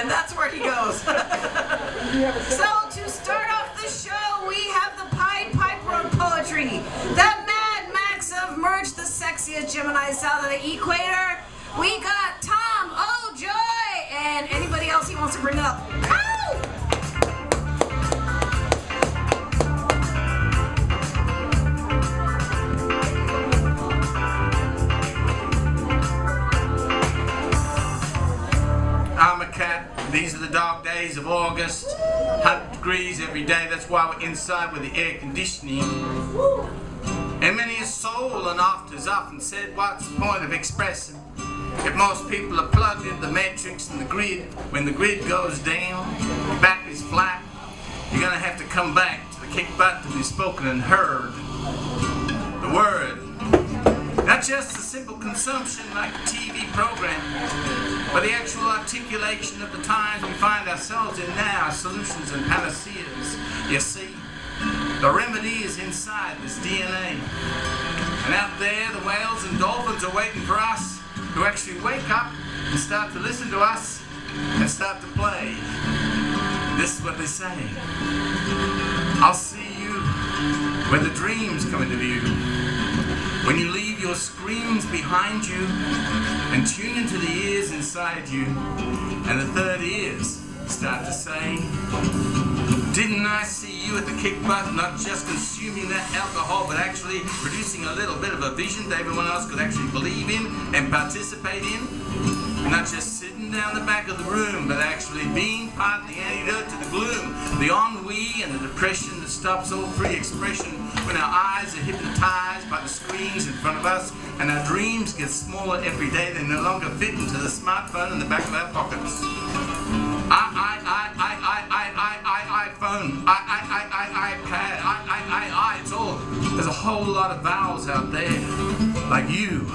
and that's where he goes. So to start off the show, we have the Pied Piper of poetry, the Mad Max of Merge, the sexiest Gemini south of the equator. We got Tom, oh joy, and anybody else he wants to bring up. Ow! I'm a cat. These are the dark days of August. 100 degrees every day. That's why we're inside with the air conditioning. And many a soul and oft has often said, what's the point of expressing? If most people are plugged into the matrix and the grid, when the grid goes down, your back is flat, you're going to have to come back to the kick butt to be spoken and heard. The word. Not just the simple consumption like a TV program, but the actual articulation of the times we find ourselves in now, solutions and panaceas. You see, the remedy is inside this DNA. And out there, the whales and dolphins are waiting for us to actually wake up and start to listen to us and start to play. This is what they say. I'll see you when the dreams come into view. When you leave your screams behind you and tune into the ears inside you, and the third ears start to say, didn't I see you at the kick butt, not just consuming that alcohol, but actually producing a little bit of a vision that everyone else could actually believe in and participate in? Not just sitting down the back of the room, but actually being part of the antidote to the gloom, the ennui and the depression that stops all free expression when our eyes are hypnotized by the screens in front of us and our dreams get smaller every day. They no longer fit into the smartphone in the back of our pockets. iPhone, iPad, it's all, there's a whole lot of vowels out there, like you,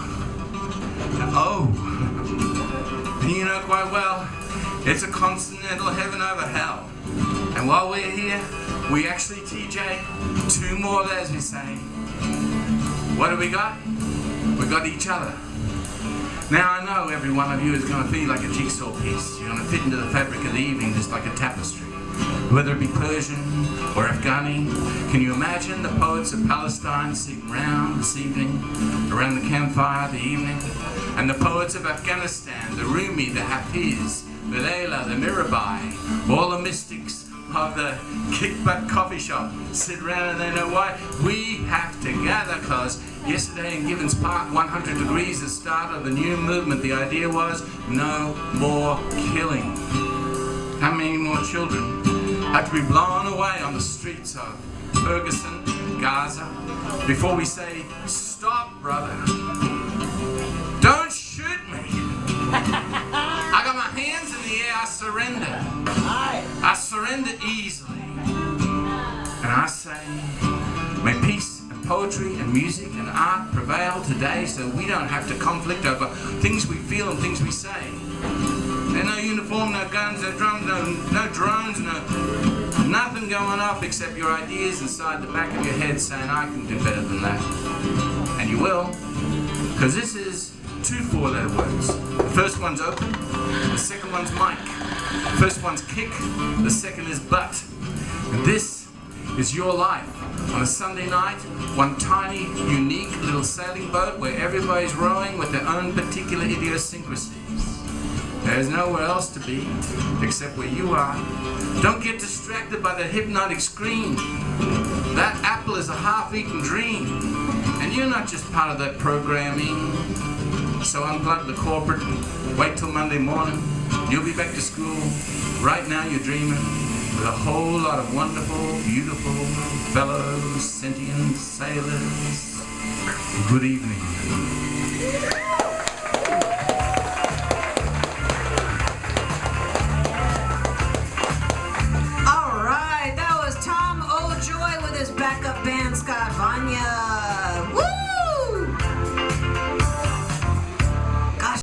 and oh. And you know quite well, it's a continental heaven over hell. And while we're here, we actually, TJ, two more as we say. What do we got? We got each other. Now I know every one of you is going to feel like a jigsaw piece. You're going to fit into the fabric of the evening just like a tapestry. Whether it be Persian or Afghani, can you imagine the poets of Palestine sitting round this evening, around the campfire of the evening? And the poets of Afghanistan, the Rumi, the Hafiz, the Layla, the Mirabai, all the mystics of the kick-butt coffee shop sit around and they know why. We have to gather because yesterday in Gibbons Park, 100 degrees, the start of the new movement, the idea was no more killing. How many more children have to be blown away on the streets of Ferguson, Gaza, before we say, stop, brother. Don't shoot me. I got my hands in the air, I surrender. I surrender easily. And I say, may peace and poetry and music and art prevail today so we don't have to conflict over things we feel and things we say. There's no uniform, no guns, no drums, no drones, nothing going off except your ideas inside the back of your head saying, I can do better than that. And you will, because this is two four-letter words. The first one's open, the second one's mic. The first one's kick, the second is butt. And this is your life. On a Sunday night, one tiny, unique little sailing boat where everybody's rowing with their own particular idiosyncrasies. There's nowhere else to be except where you are. Don't get distracted by the hypnotic screen. That apple is a half-eaten dream. And you're not just part of that programming. So unplug the corporate, wait till Monday morning. You'll be back to school. Right now you're dreaming with a whole lot of wonderful, beautiful fellow sentient sailors. Good evening.